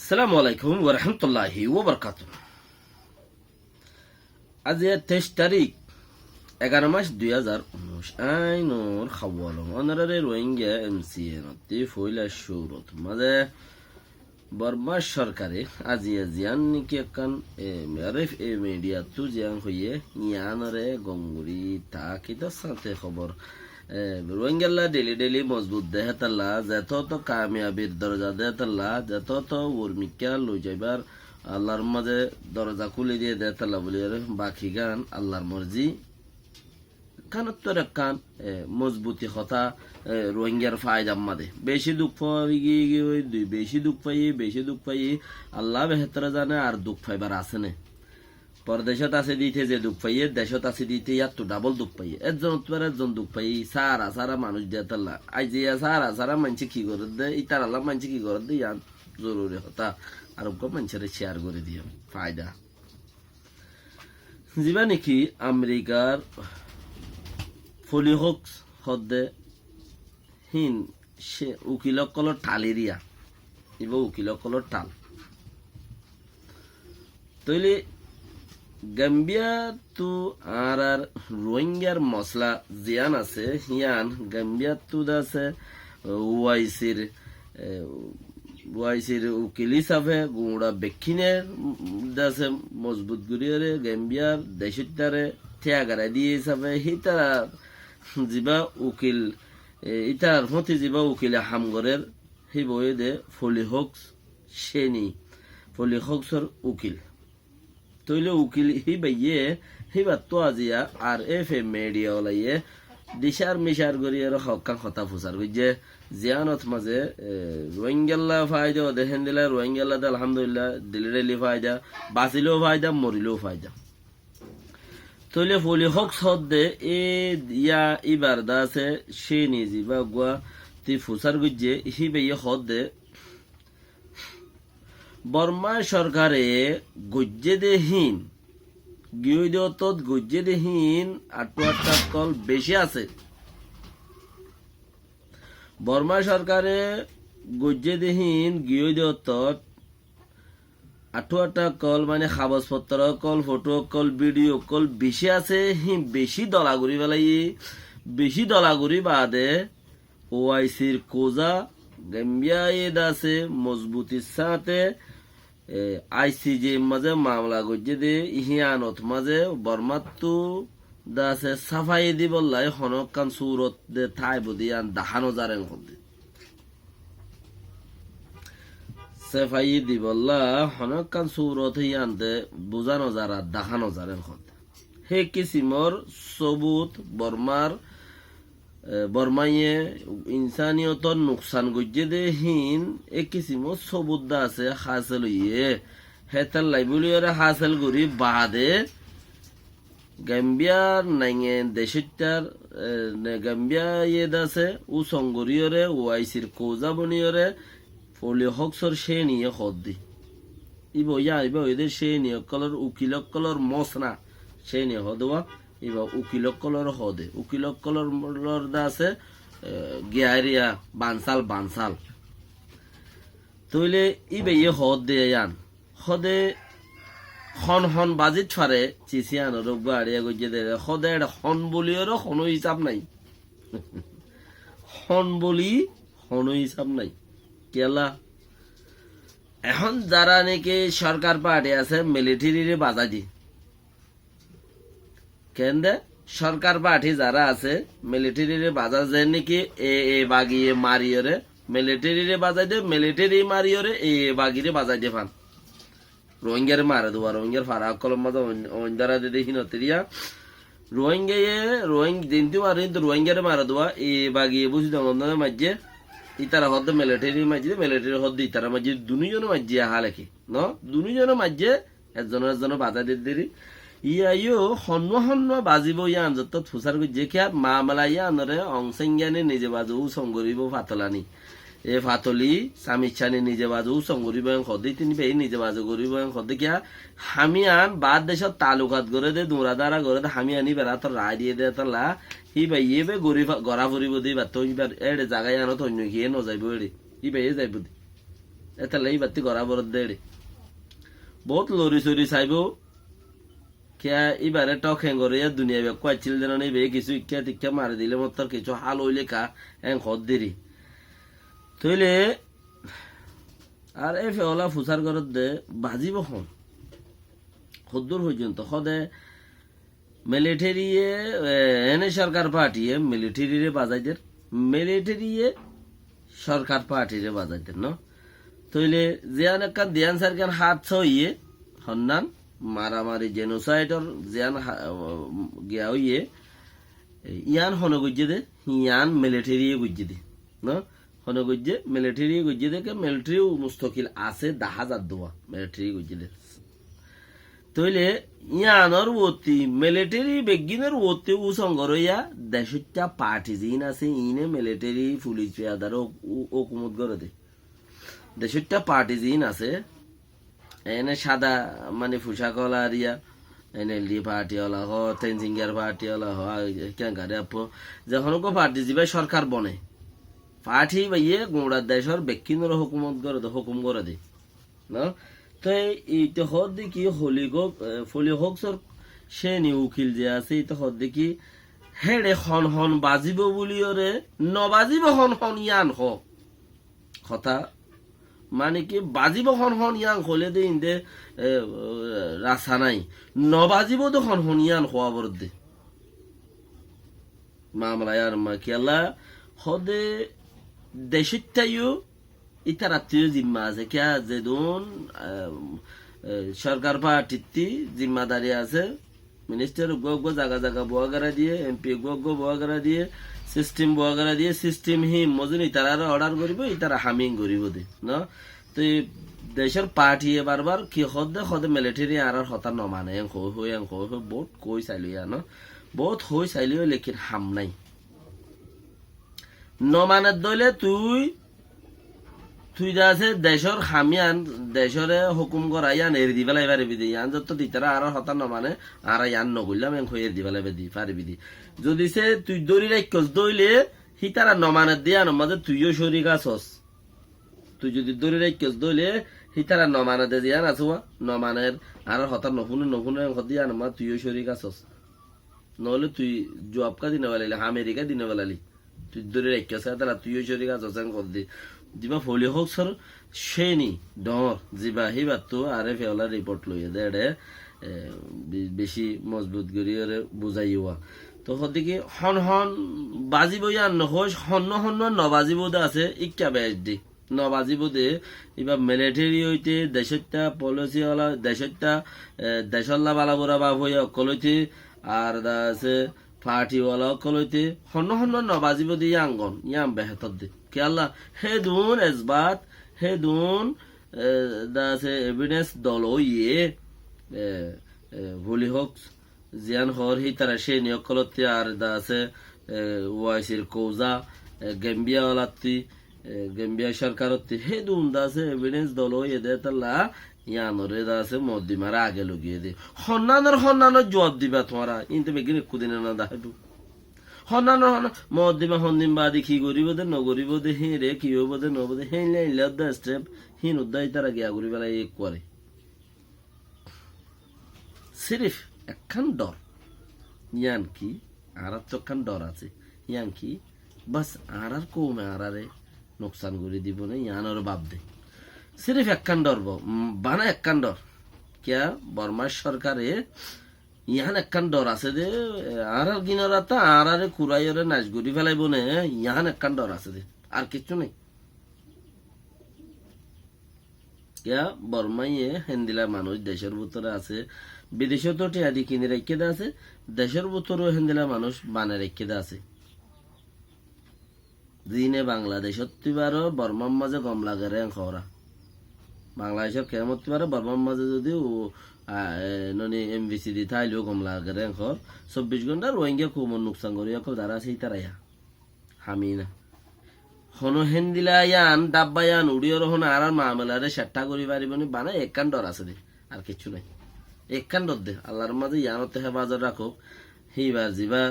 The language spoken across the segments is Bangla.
আসসালামু আলাইকুম ওয়া রাহমাতুল্লাহি ওয়া বারাকাতুহু। আজ 23 তারিখ 11 মাস 2019 আইনোর খাওয়ালো অনারে রোহিঙ্গা এমসিএ নতি ফইলা শুরুত মাঝে বর্মা সরকারে আজিয়া জিয়ান নিকে কান মেরিফ মিডিয়া তু জিয়ান হইয়ে ইয়ানরে গঙ্গুরি তা কিতা সাথে খবর রোহিঙ্গাল্লা ডেলি মজবুত দেহতাল্লা যত তো কামিয়াবির দরজা দেহতাল্লা যত তো উর্মিকা লই যাইবার আল্লাহর মাঝে দরজা খুলে দিয়ে দেহতাল্লা বলি বাকি গান আল্লাহর মর্জি কানত্তর কান মজবুতি কথা রোহিঙ্গার ফায়দা মাদে বেশি দুঃখ বেশি দুঃখ পাই আল্লাহ বেহতরা জানে আর দুঃখ পাইবার আছে না পরদেশত আছে দিতে যে দুঃখ পাইয়ে দেশত আছে দিতে ইয়ার ডাবল দুঃখ পাইয়ে একজন দুঃখ পাই সারা মানুষ দিয়ে তাল্লা আইজিয়া সারা মানছে কি করে দে ইতার আল্লাহ মানছে কি করে দে ইয়ান জরুরি হতা আর মানুষের শেয়ার করে দিয়ে ফায়দা যিবা নাকি আমেরিকার ফলিহক্স হদে হিন সে উকিলকলর টালিরিয়া ইব উকিলকলর টাল তৈলি গাম্বিয়া তু আর রোহিঙ্গার মশলা জিয়ান আছে হিয়ান গাম্বিয়া তু আছে ওয়াইসির উকিল হিসাবে গুড়া বেক্ষিনের দাসে মজবুত গুড়িয়ে গাম্বিয়ার দেশিতারে থিয়াগারা দিয়ে হিসাবে হিতারা যিবা উকিল ইতার হতে যিবা উকিলে হামগরের সেই বই দে ফলিহক্স শ্রেণী ফলিহক্সর উকিল তৈলে উকিল হি বাইয়ে হিবার তো আজিয়া আর মিডিয়া ওলাইয়ে দিশার মিশার গড়িয়ে হকান কথা ফুসার যে জিয়ানত মাঝে রোহিঙ্গাল্লা ফায়দা দেখেন দিলে রোহিঙ্গাল্লা আলহামদুলিল্লাহ দিলি ফায়দা বাঁচিলেও ফায়দা মরিলেও ফায়দা তৈলে ফলি হক সদ্দে ইয়া ইবার দাসে সে নিজি বা গুয়া তুই ফুসার গুজে হি বাইয়ে হদ্দে বর্মা সরকারে গজ্জে দেহীন গিয়ত গজ্জে দেহীন আটটা কল বেশি আছে বর্মা সরকারে গজ্জে দেহীন গিয়ত আটটা কল মানে কাগজপত্র call photo call video call বেশি আছে বেশি দলাগুড়ি বাদে ওআইসির কোজা গাম্বিয়া আছে মজবুতির সাথে আইসিজি মাঝে মামলা গজ্জে দে ইহিয়ানত মাঝে বর্মাত্তু দাসে সাফাই দি বললাই হনকান সুরত দে ঠাই বুদি আন দাহানো জারেন হদে সাফাই দি বললা হনকান সুরত ইয়ানতে বুঝানো যারা দাহানো জারেন হদে হে কিসিমর সবুত বর্মাইয়ে ইনসানিয়তর নুকসান গজ্জে দে হিন এক কিসিম সবুদ্দা আছে হাসেল ইয়ে হেতার লাইবুলিয়রে হাসেল করি বাদে গাম্বিয়ার নাইঙে দেশটার গাম্বিয়া ইয়ে দাসে ও সঙ্গরিয়রে ওআইসির কোজা বনিয়রে ফলি হকসর সে নিয়ে হদ দি ইব ওদের সে নিয়ে কলর উকিলক কলর মসনা সে নিয়ে হদওয়া এবার উকিলকলর হদে উকিলকলর আছে গিয়ারিয়া বানসাল তইলে ইবে হদ দে আন হদে হন বাজিত ফারে চিসিয়ান রোগ আড়িয়া গজে দে হদে হন বলিওর হন হিসাব নাই হন হিসাব নাই কেলা এখন যারা নাকি সরকার পার্টি আছে মিলিটারিরে বাজা দি কেন দে সরকার পার্টি যারা আছে মিলিটারিরে বাজার যায় নাকি বাগিয়ে মারিয়রে মিলিটারিরে বাজাই দে মিলিটারি মারিয়রে বাগিরে বাজাই দে ফান রোহিঙ্গার মারে দেওয়া রোহিঙ্গার ফারা কলম মাঝে অন্ধারা দে দেখি নতিরিয়া রোহিঙ্গ দিনটি মারে কিন্তু রোহিঙ্গারে মারে দেওয়া বাগিয়ে বুঝি দমনে মাঝে ইতারা হদ মিলিটারি মাঝে মিলিটারি হদ ইতারা মাঝে দুজন মাঝে হালেকি ন দুজন মাঝে একজন বাজাই দে দেরি ইয়ো হন্য বাজিব ইয়ান যত ফুসার যে খেয়া মামলা ইয়ানরে অংসংজ্ঞানে নিজে বাজু সংগরিব ফাতলানি এ ফাতলি সামিচ্ছানি নিজে বাজু সংগরিব সদে তিনি বে নিজে বাজু করিব সদে কিয়া হামিয়ান বাদ দেশত তালুকাত করে দে দুরাদারা করে দে হামিয়ানি বেড়া তোর রায় দিয়ে দে তালা হি বাইয়ে বে গড়া ফুরিব দি বা তো ইবার এড়ে জাগায় আনত অন্য গিয়ে নযাইব এড়ে হি বাইয়ে যাইব দি এটা লাই বাতি করা বরদ দেড়ে বহুত লরি চরি চাইব কিয়া ইবারে টক হেঙ্গরে দুনিয়া বে কয়েছিল যেন নেই বে কিছু ইচ্ছা টিক্ষা মারি দিলে মত কিছু হাল হইলে কা এং খদ দেরি তইলে আর এ ফেওলা ফুসার ঘরত দে বাজিব হন খদ্দুর পর্যন্ত সদে মিলিটারিয়ে এনে সরকার পার্টিয়ে মিলিটারিরে বাজাইদের মিলিটারিয়ে সরকার পার্টিরে বাজাইদের ন তইলে জিয়ান একখান দিয়ান সারখান হাত ছইয়ে হন্নান মারামারি জেনোসাইডর জিয়ান গিয়া হইয়ে ইয়ান হন গুজ্জে দে ইয়ান মিলিটারিয়ে গুজ্জে দে ন হন গুজ্জে মিলিটারি গুজ্জে দে কে মিলিটারি মুস্তকিল আছে 10,000 দোয়া মিলিটারি গুজ্জে দে তইলে ইয়ানোর ওতি মিলিটারি বেগিনের ওতি উ সংগরইয়া দেশটা পার্টি জিন আছে ইনে মিলিটারি পুলিশ পেয়াদার হুকুমত করে দে দেশটা পার্টি জিন আছে এনে সাদা মানে পোশাক ওলা আরিয়া এনএলডি পার্টি ওলা হ তেনজিঙ্গার পার্টি ওলা হ কেঙ্গারে আপ যখন পার্টি যাবে সরকার বনে পার্টি বাইয়ে গোড়া দেশের বেগিনের হুকুমত করে দে হুকুম করে দে না তো এইটা হদ দেখি ফলি হোক সর সে নি উকিল যে আছে এটা হদ দেখি হেড়ে হন হন বাজিব বলি ওরে নবাজিব হন হন ইয়ান হ কথা মানে কি বাজিব হন হন ইয়ান হলে দে ইন্দে রাসা নাই নবাজিব তো হন হন ইয়ান হওয়া বরদে মামলা আর মা কি আল্লাহ হদে দেশটাইও ইতার আত্মীয় জিম্মা আছে কিয়া যেদুন সরকার পার্টিতে জিম্মাদারি আছে মিনিস্টার গো জায়গা জায়গা বোয়াগারা দিয়ে এমপি গো বোয়াগারা দিয়ে সিস্টেম বোয়াগারা দিয়ে সিস্টেম হিম মজুন ইতারা অর্ডার করিব ইতারা হামিং করিব দে না তো দেশের পার্টি বারবার কি হদে মিলিটারি আর হতা নমানে হই বহুত কই চাইলিয়া ন বহুত হই চাইলিও লেকিন হাম নাই নমানের দলে তুই আছে দেশর হামিয়ান দেশরে হুকুম করা ইয়ান এর দিবে লাই পারিবি দি ইয়ান যত দিতারা আর হতা নমানে আর ইয়ান নগইলাম এন খয়ের দিবে লাই দি পারিবি দি যদি সে তুই দড়ি রাখছস দইলে হিতারা নমানের দিয়া নমাজে তুইও শরীক আছস তুই যদি দড়ি রাখছস দইলে হিতারা নমানে দে দিয়া আছুয়া নমানের আর হতা নফুনে হদিয়া নমা তুইও শরীক আছস নহলে তুই জব কা দিনে বেলালি আমেরিকা দিনে বেলালি তুই দড়ি রাখছস তারা তুইও শরীক আছস এন কর দি যিবা ফলি হোক সর সেনি ডর যিবা হিবার তো আরে ফেওলা রিপোর্ট লইয়ে দেড়ে বেশি মজবুত করিয়ে বুঝাইয়া তো হদিকে হন হন বাজিব ইয়ান নহস হন্ন নবাজিব আছে ইকা বেশ দি নবাজিব দে এবার মিলিটারি হইতে দেশটা পলিসি ওলা দেশটা দেশল্লা বালা বুড়া বাপ হইয়া অকলইতে আর আছে পার্টি ওলা অকলইতে হন্ন নবাজিব দি ইয়াঙ্গন ইয়াম বেহতর দে কি আল্লাহ হে দুন এজবাত হে দুন দাসে এভিডেন্স দল ইয়ে ভুলি হোক জিয়ান হর হি তারা সে নিয়কলতে আর দাসে ওয়াইসির কৌজা গেম্বিয়া ওলাত্তি গেম্বিয়া সরকারত্তি হে দুন দাসে এভিডেন্স দল ইয়ে দে তাল্লা ইয়ানরে দাসে মদ্দিমারা আগে লগিয়ে দে হন্নানোর জবাব দিবা তোমারা ইনতে বেগিন কুদিনে না দাহাবু হন্নানো মদ্দিমা হন্দিম বাদি কি করিব দে নগরিব দে হি রে কি হইব দে নব দে হে লাইলা দা স্টেপ হিন উদ্দাই তারা গিয়া করি বেলা এক করে সিরিফ একখান ডর ইয়ান কি আর তো একখান ডর আছে ইয়ান কি বাস আর কমে আরে নোকসান করে দিব না ইয়ানোর বাপ দে সিরিফ একখান ডর বানা একখান ডর কিয়া বর্মার সরকারে ইহান একখান ডর আছে দে আর গিনরা তা আর কুরাইরে নাচ গড়ি ফেলাইব নে ইহান একখান ডর আছে দে আর কিচ্ছু নেই কিয়া বর্মাইয়ে হেন্দিলা মানুষ দেশের ভিতরে আছে বিদেশে তো টিয়াদি কিনে রেখে দে আছে দেশের ভিতরেও হেন্দিলা মানুষ বানে রেখে দে আছে দিনে বাংলাদেশত তুইবারও বর্মার মাঝে গম লাগে রে খরা বাংলাদেশের কেমত তুইবারও বর্মার মাঝে যদি ননি এমবিসি দি থাইলেও গম লাগে রে খর 24 ঘন্টা রোহিঙ্গা খুব নুকসান করি যারা সেই তারাইয়া হামি না হন হেন্দিলা ইয়ান ডাব্বা ইয়ান উড়িয়র হন আর মামলারে সেট্টা করি পারিবনি বানা একখান ডর আছে দে আর কিছু নাই একখান ডর দে আল্লাহর মাঝে ইয়ানতে হেফাজত রাখো হিবার জিবা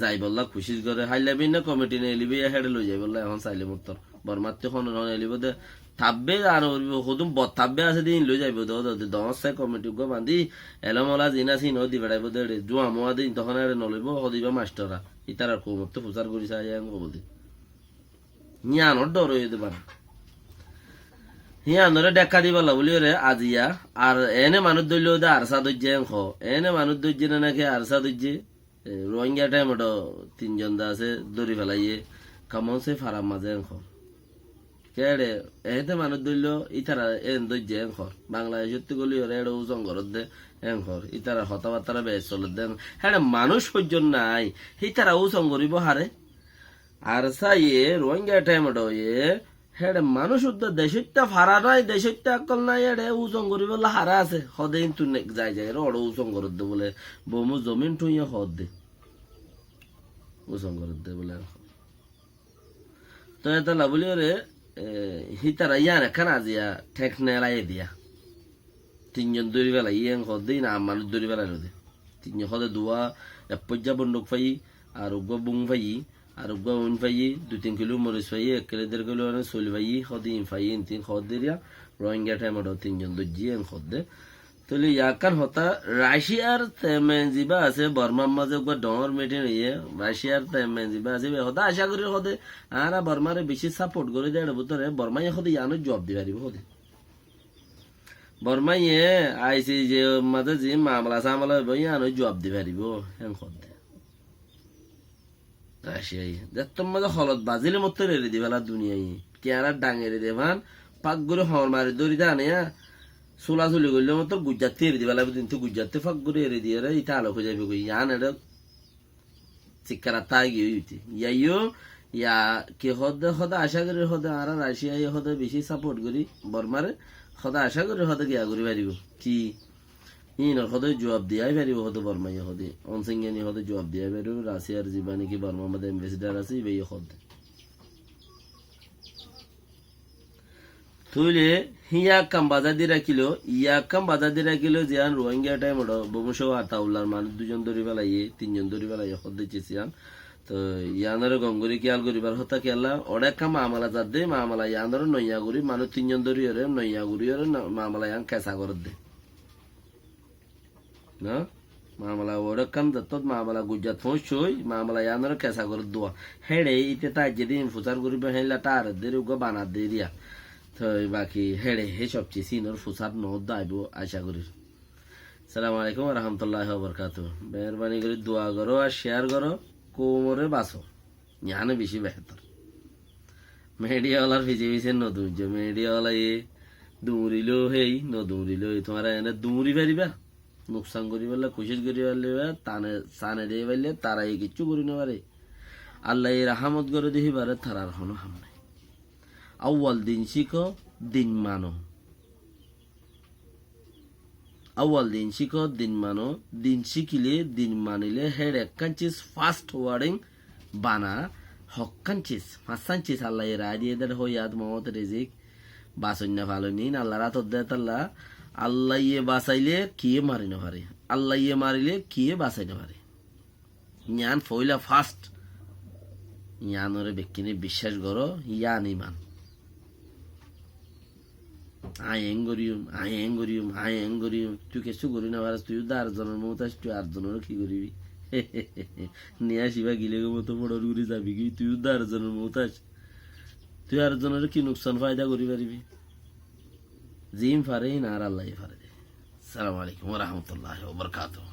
যাই বললা খুশি করে হাইলাবি না কমিটি নিয়ে লিবি হেডে লই যাই বললা এখন চাইলে মুক্তর বর্মাতে হন এলিব দে থাকবে আর সদুম বদ থাকবে আছে দিন লৈ যাইব দমসাই কমিটি গো বান্ধি এলমলা জিনা চিন দি বেড়াইব দে জুয়া মোয়া দিন তখন আর নলইব সদিবা মাস্টরা ইতার আর কমতো প্রচার করি চাই কব দি নিয়ানোর ডর হয়ে যেতে পারে হিয়ানরে দেখা দিবালা বলি রে আজিয়া আর এনে মানুষ দইল দে আরসা দইজে খ এনে মানুষ দইজে না নাকি আরসা দইজে রোহিঙ্গা টাইম তিনজন দা আছে দড়ি ফেলাইয়ে কামন সে ফারাম মাঝে খ কেড়ে এতে মানুষ দইল ইতারা এন দইজে খ বাংলাদেশ গলি ওরে এড়ো জঙ্গলত দে এংখর ইতারা হতাবার্তারা বেশ চলত দেন হ্যাঁ মানুষ পর্যন্ত নাই ইতারা উচং করিব হারে আরসা ইয়ে রোহিঙ্গা টাইম ইয়ে হেডে মানুষ উদ্ধার দেশটা ফারা নাই দেশটা অকল নাই এডে উচং করি বলে হারা আছে সদে কিন্তু যাই যাই অড় উচং করত দে বলে বমু জমিন টুইয়া হদ দে উচং করত দে বলে তো এটা লাবলি রে হিতারা ইয়ান এখান আজিয়া ঠেক নেলাই দিয়া তিনজন দৌড়ি বেলা ইয়েন হদ দেই না মানুষ দৌড়ি বেলা দে তিনজন হদে দুয়া পর্যা বন্দুক পাই আর উগ্র বুং পাই আর উন পাই 2-3 কিলো মরিচ পাই 1-1.5 কিলো চলি পাই সদি পাই তিন খদ দিয়া রোহিঙ্গা টাইম তিনজন দর্জি এন খদ দে তলি ইয়াকান হতা রাশিয়ার তেমেন জিবা আছে বর্মার মাঝে ডর মিটিং ইয়ে রাশিয়ার তেমেন জিবা আছে হতা আশা করি হদে আর বর্মারে বেশি সাপোর্ট করে দেয় বুতরে বর্মাই হদে ইয়ানো জবাব দি পারিব হদে বর্মাইয়ে আইসি যে মাঝে যে মামলা সামলা হইব ইয়ানো জবাব দি পারিব হেন খদ দে রাশিয়াই দেখতাম মাঝে হলত বাজিলে মতো রেড়ে দিবেলা দুনিয়াই কেয়ারা ডাঙেরে দেবান পাক করে হর মারি দড়ি দানে চুলাচুলি করলে মতো গুজরাতে এড়ে দিবেলা কিন্তু গুজরাতে ফাঁক করে এড়ে দিয়ে ইটা আলোক হয়ে যাবে কই ইয়ান এটা চিকারা তাই গিয়ে হইতে ইয়াইও ইয়া কে হদে হদে আশা করি হদে আর রাশিয়াই হদে বেশি সাপোর্ট করি বর্মারে হদে আশা করি হদে গিয়া করি পারিব কি ইনর হদে জবাব দিয়াই পারিব হদে বর্মাই হদে অনসিংহানি হদে জবাব দিয়াই পারিব রাশিয়ার জীবানি কি বর্মার মধ্যে এম্বাসিডার আছে ইবেই হদে তুইলে হিয়া কাম বাজার দিয়ে রাখিলো ইয়া কাম বাজার দিয়ে রাখিলো জিয়ান রোহিঙ্গা টাইম বংশ আতাউল্লার মানুষ 2জন দড়ি বেলাইয়ে 3জন দড়ি বেলাইয়ে হদ দিয়েছিয়ান তো ইয়ানের গঙ্গুরি কিয়াল করিবার হতা কেলা অনেক কাম মামলা যাদ দে মামলা ইয়ানের নইয়া গুড়ি মানুষ 3জন দড়ি ওরে নইয়া গুড়ি ওরে মামলা ইয়ান কেসা করে দে না মামলা ওরে কাম দত্ত মামলা গুজরাট পৌঁছই মামলা ইয়ানের কেসা করে দোয়া হেড়ে ইতে তাই যেদিন ফুচার করিবে হেলা তার দের উগো বানা দেরিয়া তো বাকি হেড়ে হে সবচেয়ে সিনোর ফুসাদ নহদ আইব আশা করি সালাম আলাইকুম রহমতুল্লাহ বরকাত মেহরবানি করে দোয়া করো আর শেয়ার করো কোমরে বাসো ইয়ানে বেশি বেহতর মিডিয়াওয়ালার পিছিয়ে পিছিয়ে নদুর্য মিডিয়াওয়ালা এ দুমরিলেও হেই নদুমরিলেও তোমার এনে দুমরি পারিবা নোকসান করি পারলে কোশিশ করি পারলে তানে সানে দিয়ে পারলে তারা এই কিচ্ছু করি না পারে আল্লাহ রাহামত করে দেখি পারে তারার কোনো হাম নাই আউয়াল দিন শিখো দিন মানো আউয়াল দিন শিখো দিন মানো দিন শিখিলে দিন মানিলে হেড একখানচিস ফাস্ট ওয়ার্ডিং বানা হকানচিস ফাঁসানচিস আল্লাহ রায় দিয়ে দেয় হইয়াদ মমত রেজিক বাসন্যা ভালো নিন আল্লাহ রাত দেয় তাল্লাহ আল্লাহ ইয়ে বাঁচাইলে কিয়ে মারি না পারে আল্লাহ ইয়ে মারিলে কিয়ে বাঁচাই না পারে ইয়ান ফইলা ফাস্ট ইয়ানরে ব্যক্তিনে বিশ্বাস করো ইয়ান ইমান আয় এঙ্গরিম তুই কিছু করি না পারাস তুই তো আটজনের মতো আস তুই 8 জনের কি করবি নিয়ে আসিবা গিলে মতো বড় ঘুরে যাবি কি তুই তো 8 জনের মতো আস তুই 8 জনের কি নুকসান ফায়দা করি পারিবি জিম ফারে না আর আল্লাহ ফারে সালাম আলাইকুম রহমতুল্লাহ বরকাতুহ